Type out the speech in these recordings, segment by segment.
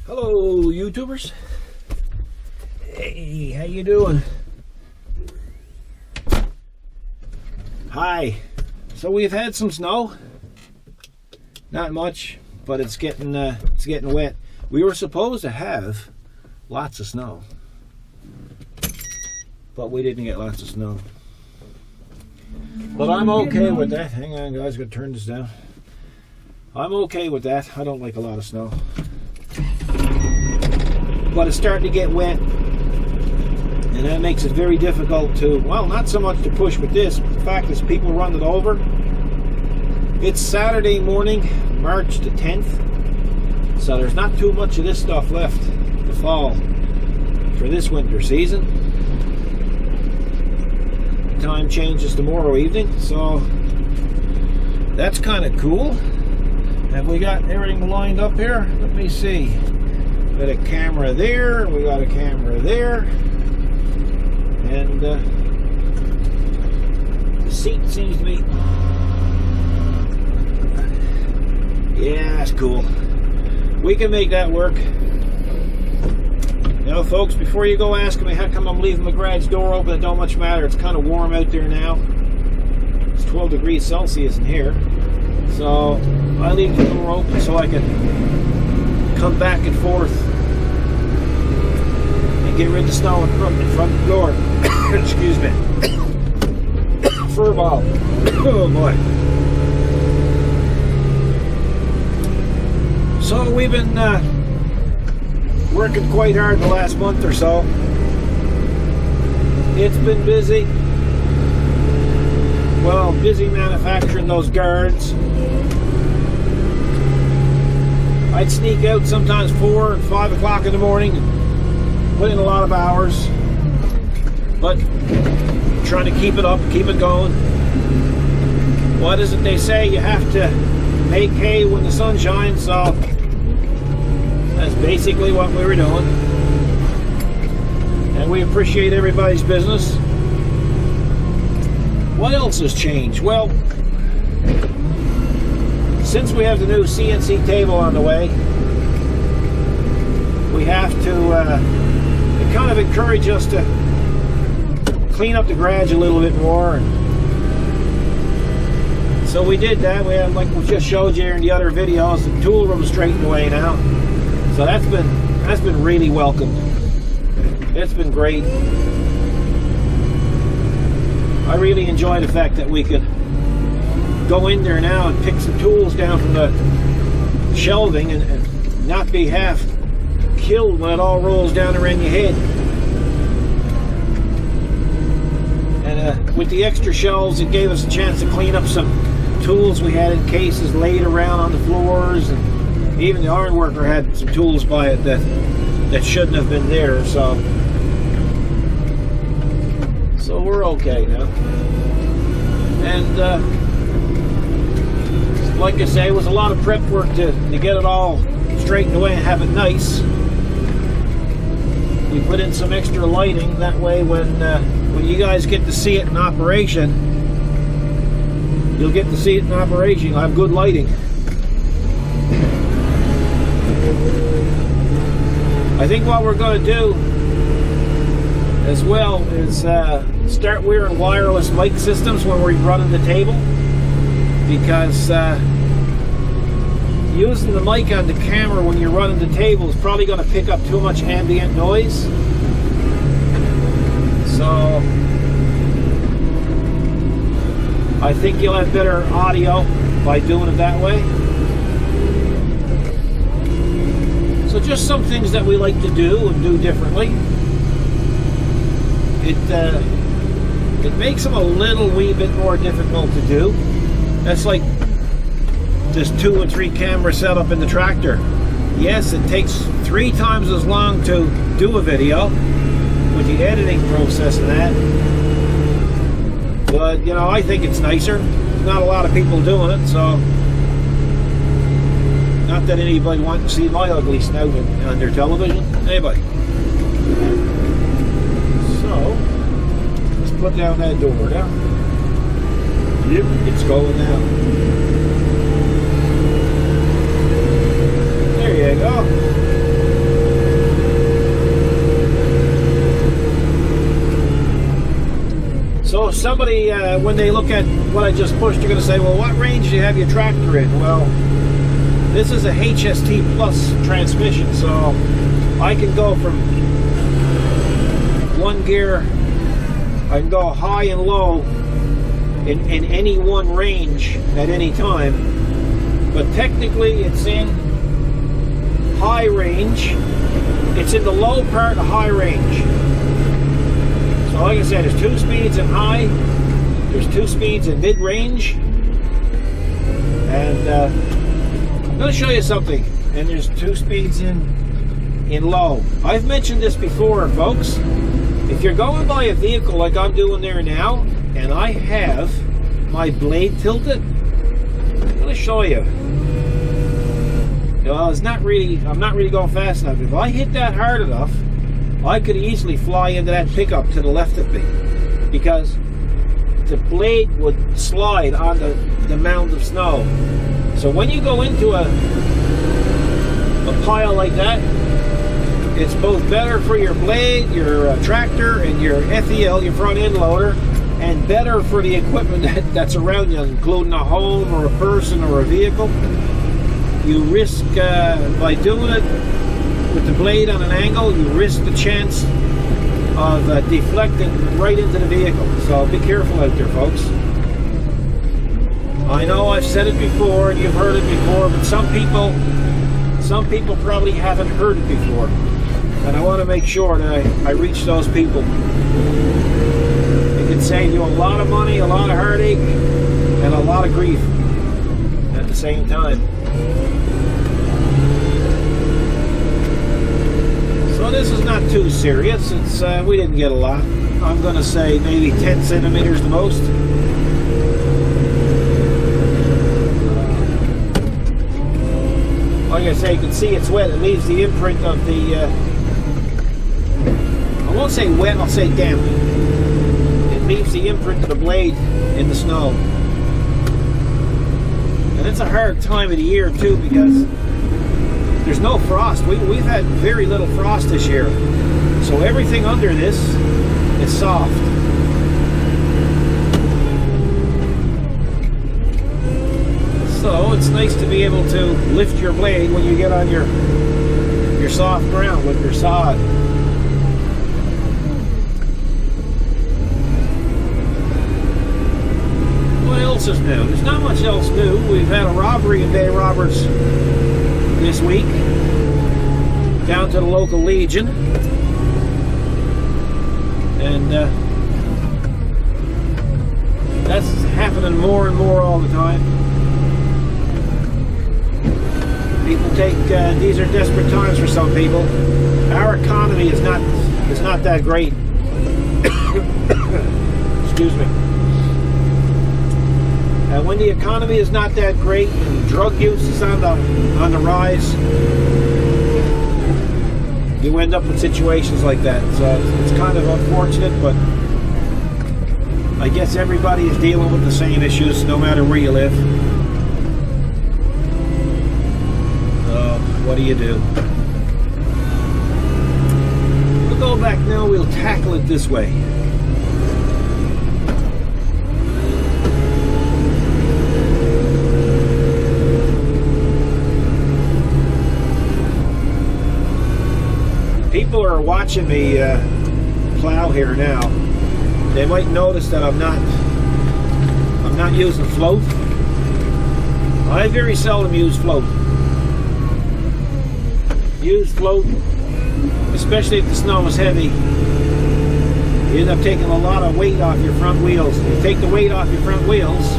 Hello, YouTubers. Hey, how you doing? Hi. So we've had some snow. Not much, but it's getting wet. We were supposed to have lots of snow, but we didn't get lots of snow. But I'm okay with that. Hang on, guys. Gotta turn this down. I'm okay with that. I don't like a lot of snow. But it's starting to get wet, and that makes it very difficult to, well, not so much to push with this, but the fact is people run it over. It's Saturday morning, March the 10th, so there's not too much of this stuff left to fall for this winter season. Time changes tomorrow evening, so that's kind of cool. Have we got everything lined up here? Let me see. Got a camera there, we got a camera there, and the seat seems to be, yeah, that's cool. We can make that work. You know, folks, before you go asking me how come I'm leaving the garage door open, it don't much matter. It's kind of warm out there now. It's 12 degrees Celsius in here, so I leave the door open so I can come back and forth and get rid of the snow in front of the door. Excuse me. Fur ball. Oh boy. So we've been working quite hard the last month or so. It's been busy. Well, busy manufacturing those guards. I'd sneak out sometimes 4 and 5 o'clock in the morning and put in a lot of hours, but trying to keep it up, keep it going. What is it they say? You have to make hay when the sun shines, so that's basically what we were doing. And we appreciate everybody's business. What else has changed? Well, since we have the new CNC table on the way, we have to it kind of encourage us to clean up the garage a little bit more. And so we did that. We had, like we just showed you in the other videos, the tool room straightened away now. So that's been really welcome. It's been great. I really enjoy the fact that we could go in there now and pick some tools down from the shelving and not be half killed when it all rolls down around your head. And with the extra shelves, it gave us a chance to clean up some tools we had in cases laid around on the floors, and even the iron worker had some tools by it that shouldn't have been there. So we're okay now. And like I say, it was a lot of prep work to get it all straightened away and have it nice. We put in some extra lighting, that way when you guys get to see it in operation, you'll get to see it in operation. You'll have good lighting. I think what we're going to do as well is start wearing wireless mic systems when we're running the table, because using the mic on the camera when you're running the table is probably going to pick up too much ambient noise. So I think you'll have better audio by doing it that way. So just some things that we like to do and do differently. It makes them a little wee bit more difficult to do. That's like this 2 or 3 camera setup in the tractor. Yes, it takes 3 times as long to do a video with the editing process and that. But, you know, I think it's nicer. There's not a lot of people doing it, so not that anybody wants to see my ugly snout on their television. Anybody. So, let's put down that door now. Yep, it's going now. There you go. somebody, when they look at what I just pushed, you're going to say, well, what range do you have your tractor in? Well, this is a HST Plus transmission, so I can go from one gear, I can go high and low in any one range at any time. But technically it's in high range. It's in the low part of high range. So like I said, there's 2 speeds in high, there's 2 speeds in mid-range, and I'm going to show you something. And there's 2 speeds in low. I've mentioned this before, folks. If you're going by a vehicle like I'm doing there now, and I have my blade tilted, I'm going to show you. Well, I'm not really going fast enough. If I hit that hard enough, I could easily fly into that pickup to the left of me, because the blade would slide on the mound of snow. So when you go into a pile like that, it's both better for your blade, your tractor, and your FEL, your front end loader, and better for the equipment that's around you, including a home or a person or a vehicle. You risk, by doing it with the blade on an angle, you risk the chance of deflecting right into the vehicle. So be careful out there, folks. I know I've said it before and you've heard it before, but some people probably haven't heard it before. And I want to make sure that I reach those people. It can save you a lot of money, a lot of heartache, and a lot of grief at the same time. So this is not too serious. It's we didn't get a lot. I'm going to say maybe 10 centimeters the most. Like I say, you can see it's wet. It leaves the imprint of the... I won't say wet, I'll say damp. It leaves the imprint of the blade in the snow. And it's a hard time of the year too, because there's no frost. We've had very little frost this year. So everything under this is soft. So it's nice to be able to lift your blade when you get on your soft ground with your sod. What else is new? There's not much else new. We've had a robbery in Bay Roberts this week down to the local Legion, and that's happening more and more all the time. People take these are desperate times for some people. Our economy is not that great. Excuse me. When the economy is not that great and drug use is on the rise, you end up with situations like that. So it's kind of unfortunate, but I guess everybody is dealing with the same issues no matter where you live. What do you do? We'll go back now, we'll tackle it this way. People are watching me plow here now. They might notice that I'm not using float. I very seldom use float. Use float, especially if the snow is heavy. You end up taking a lot of weight off your front wheels. If you take the weight off your front wheels,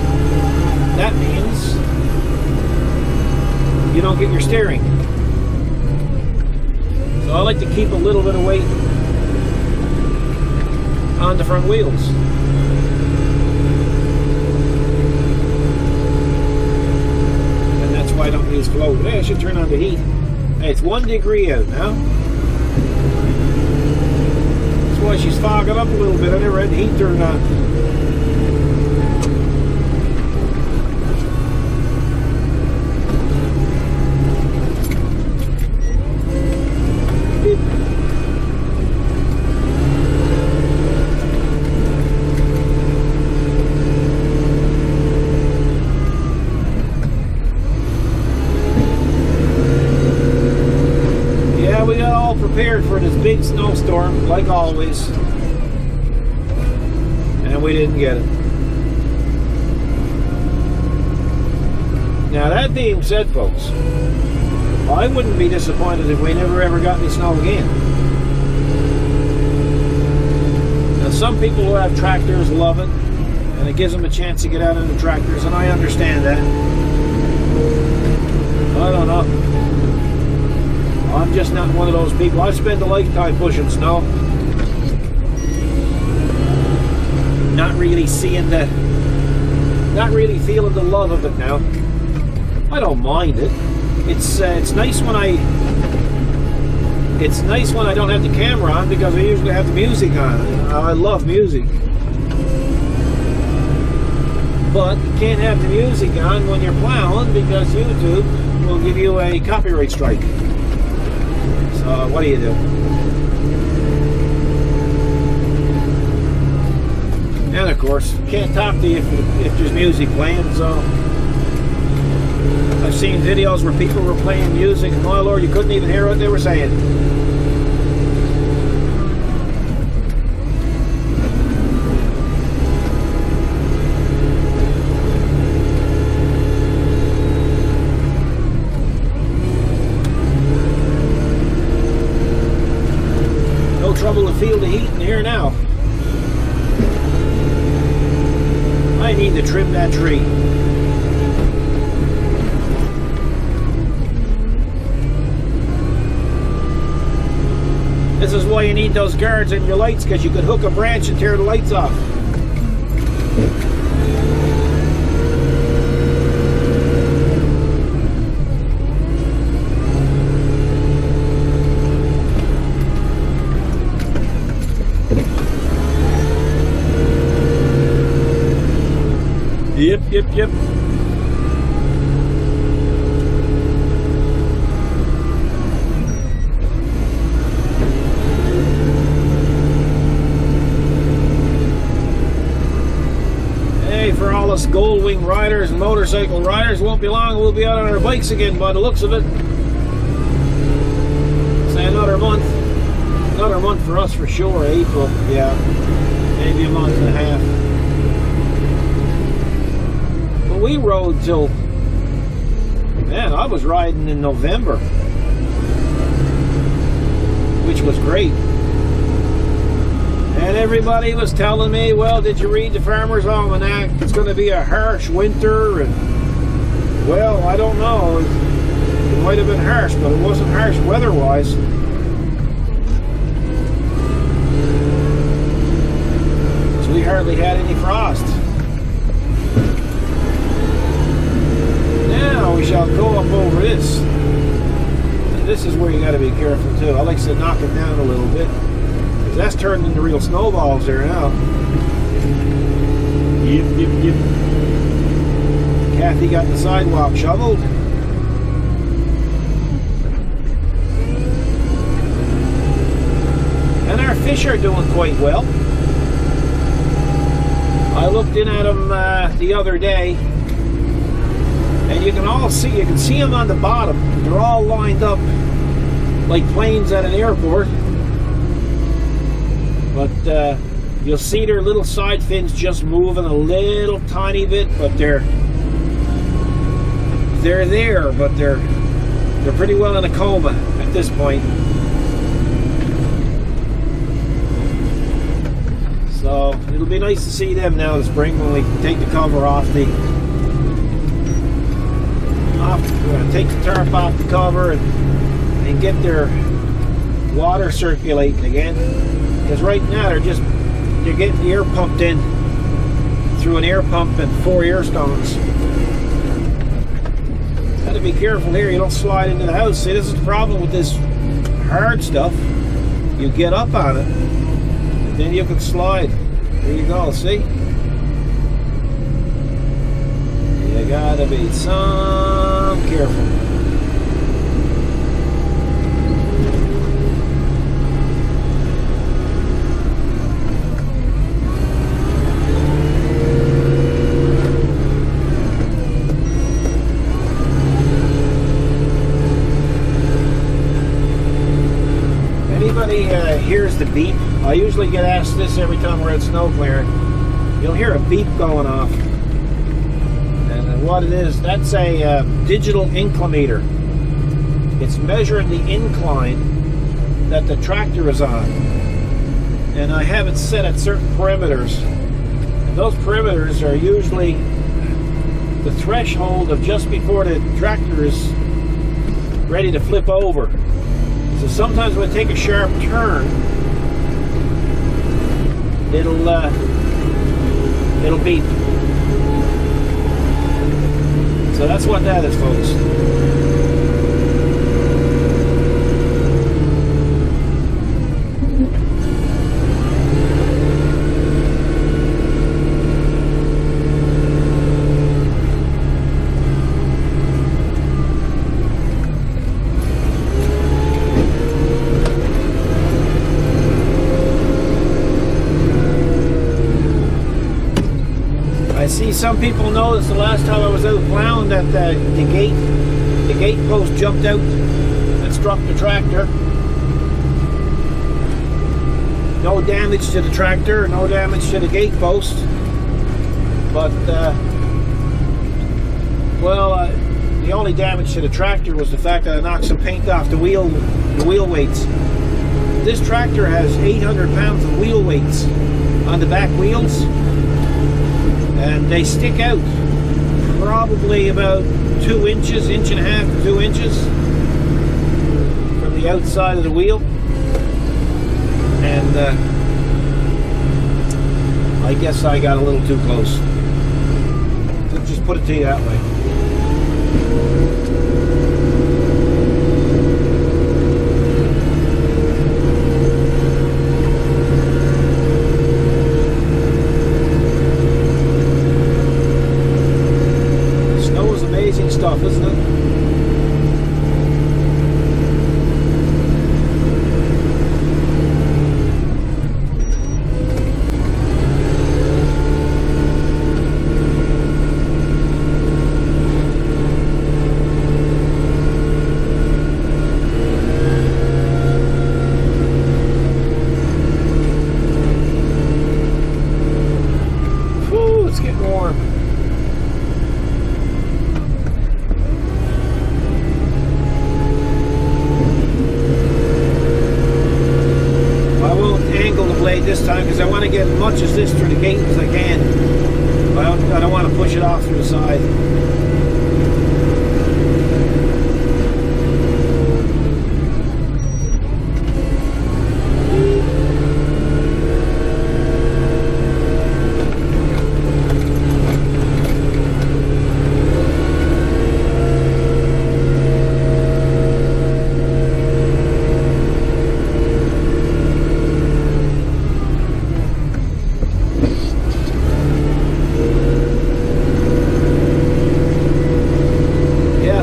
that means you don't get your steering. So I like to keep a little bit of weight on the front wheels. And that's why I don't use float. Hey, I should turn on the heat. Hey, it's 1 degree out now. That's why she's fogging up a little bit. I never had the heat turned on. we got all prepared for this big snowstorm, like always, and we didn't get it. Now, that being said, folks, I wouldn't be disappointed if we never ever got any snow again. Now, some people who have tractors love it, and it gives them a chance to get out on the tractors, and I understand that. I don't know. I'm just not one of those people. I spend a lifetime pushing snow. Not really feeling the love of it now. I don't mind it. It's nice when I don't have the camera on, because I usually have the music on. I love music. But you can't have the music on when you're plowing, because YouTube will give you a copyright strike. So what do you do? And of course, can't talk to you if there's music playing. So I've seen videos where people were playing music, and my Lord, you couldn't even hear what they were saying. No trouble to feel the heat in here now. I need to trim that tree. This is why you need those guards in your lights, because you could hook a branch and tear the lights off. Yep. Hey, for all us gold wing riders and motorcycle riders, won't be long, we'll be out on our bikes again by the looks of it. Say another month for us for sure. April, yeah, maybe a month and a half. We rode till, man, I was riding in November, which was great. And everybody was telling me, well, did you read the Farmer's Almanac? It's going to be a harsh winter. And, well, I don't know. It might have been harsh, but it wasn't harsh weather-wise. So we hardly had any frost. Now we shall go up over this. And this is where you got to be careful too. I like to knock it down a little bit, because that's turned into real snowballs there now. Yep. Kathy got the sidewalk shoveled. And our fish are doing quite well. I looked in at them the other day. And you can see them on the bottom. They're all lined up like planes at an airport. But you'll see their little side fins just moving a little tiny bit, but they're there, but they're pretty well in a coma at this point. So it'll be nice to see them now this spring when we take the cover off the. We're going to take the tarp off the cover and get their water circulating again, because right now they're getting the air pumped in through an air pump and 4 air stones. Got to be careful here you don't slide into the house. See, this is the problem with this hard stuff. You get up on it and then you can slide. There you go, see? You gotta be some careful. anybody hears the beep, I usually get asked this every time we're at snow clearing. You'll hear a beep going off. And what it is, that's a digital inclinometer. It's measuring the incline that the tractor is on. And I have it set at certain perimeters. And those perimeters are usually the threshold of just before the tractor is ready to flip over. So sometimes when I take a sharp turn, it'll beep. So that's what that is, folks. I see some people noticed the last time I was out plowing that the gate post jumped out and struck the tractor. No damage to the tractor, no damage to the gate post, but the only damage to the tractor was the fact that I knocked some paint off the wheel weights. This tractor has 800 pounds of wheel weights on the back wheels. And they stick out probably about 2 inches, inch and a half to 2 inches from the outside of the wheel. And I guess I got a little too close. Let's just put it to you that way. Stuff, isn't it? Whew, it's getting warm. This time because I want to get as much as this through the gate as I can. I don't want to push it off through the side.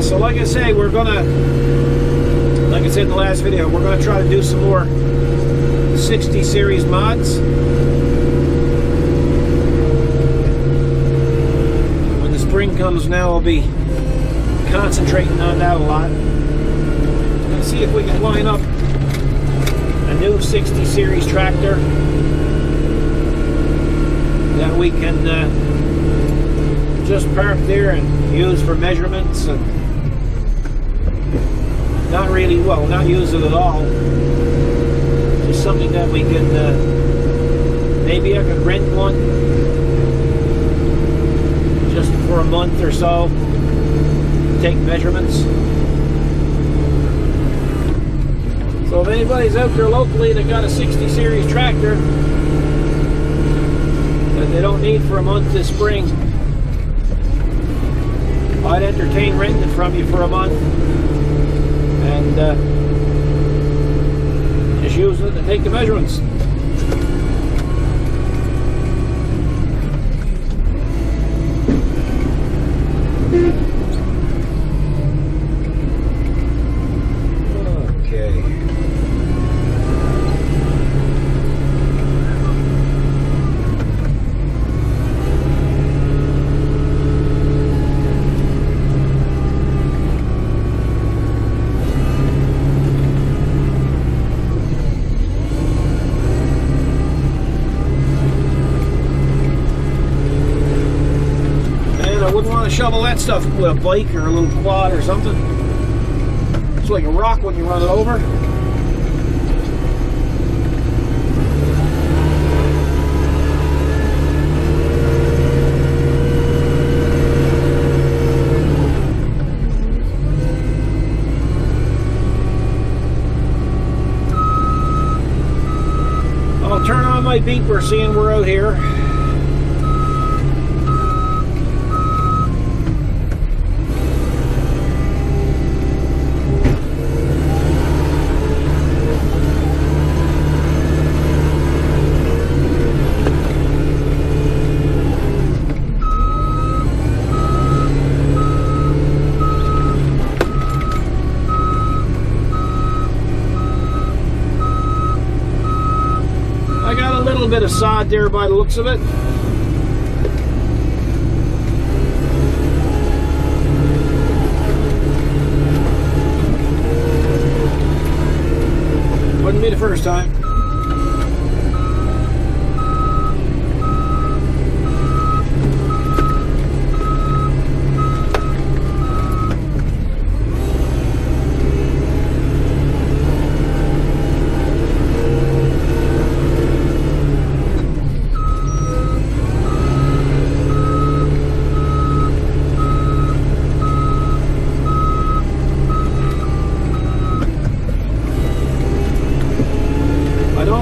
So like I say, we're gonna, like I said in the last video, we're gonna try to do some more 60 series mods. When the spring comes now, I'll be concentrating on that a lot. Let's see if we can line up a new 60 series tractor that we can just park there and use for measurements and not really, well, not use it at all. Just something that we can, maybe I could rent one just for a month or so, take measurements. So if anybody's out there locally that got a 60 series tractor that they don't need for a month this spring, I'd entertain renting it from you for a month. And just use it to take the measurements. Okay. shovel that stuff with a bike or a little quad or something. It's like a rock when you run it over. I'll turn on my beeper seeing we're out here. I got a little bit of sod there by the looks of it. Wouldn't be the first time.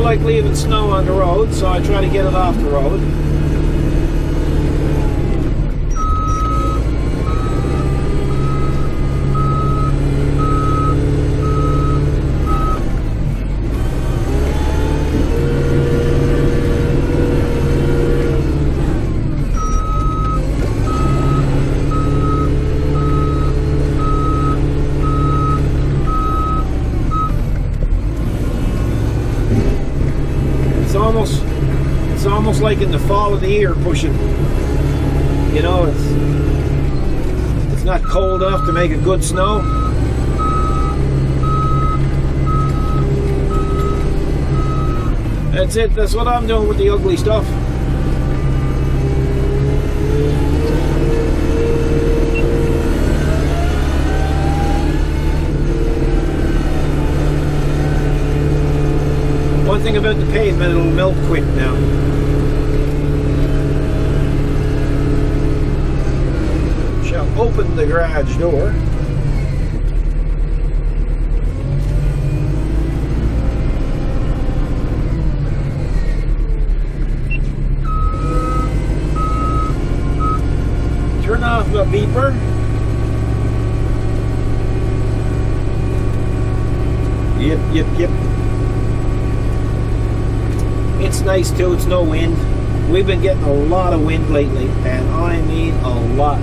Like leaving snow on the road, so I try to get it off the road. It's almost like in the fall of the year pushing. You know, it's not cold enough to make a good snow. That's it. That's what I'm doing with the ugly stuff. One thing about the pavement, it'll melt quick now. Shall open the garage door. Turn off the beeper. Yep. It's nice too, it's no wind. We've been getting a lot of wind lately, and I mean a lot.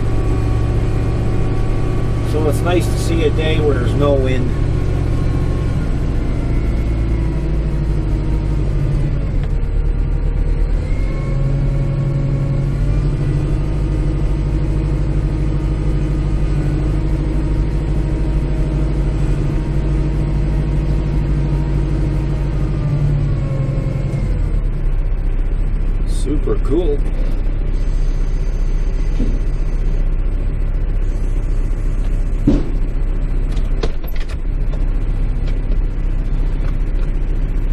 So it's nice to see a day where there's no wind. Super cool.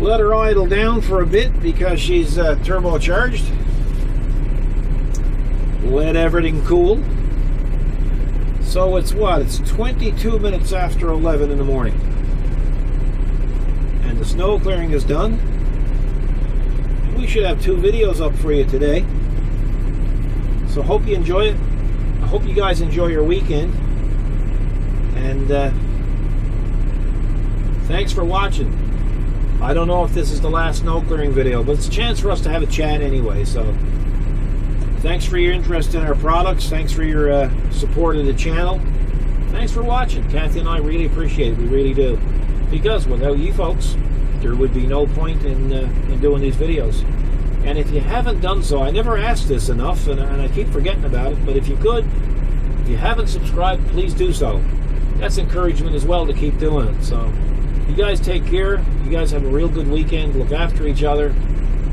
Let her idle down for a bit because she's turbocharged. Let everything cool. So it's what? It's 22 minutes after 11 in the morning. And the snow clearing is done. We should have 2 videos up for you today. So hope you enjoy it. I hope you guys enjoy your weekend. And thanks for watching. I don't know if this is the last snow clearing video, but it's a chance for us to have a chat anyway. So thanks for your interest in our products. Thanks for your support of the channel. Thanks for watching. Kathy and I really appreciate it. We really do. Because without you folks, there would be no point in doing these videos. And if you haven't done so, I never asked this enough, and I keep forgetting about it, but if you could, if you haven't subscribed, please do so. That's encouragement as well to keep doing it. So you guys take care. You guys have a real good weekend. Look after each other,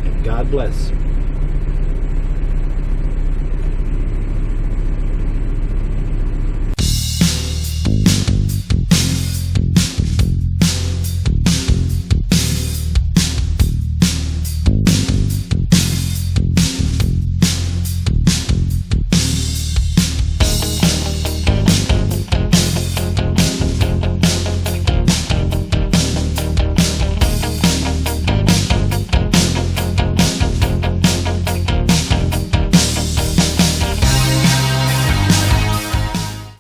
and God bless.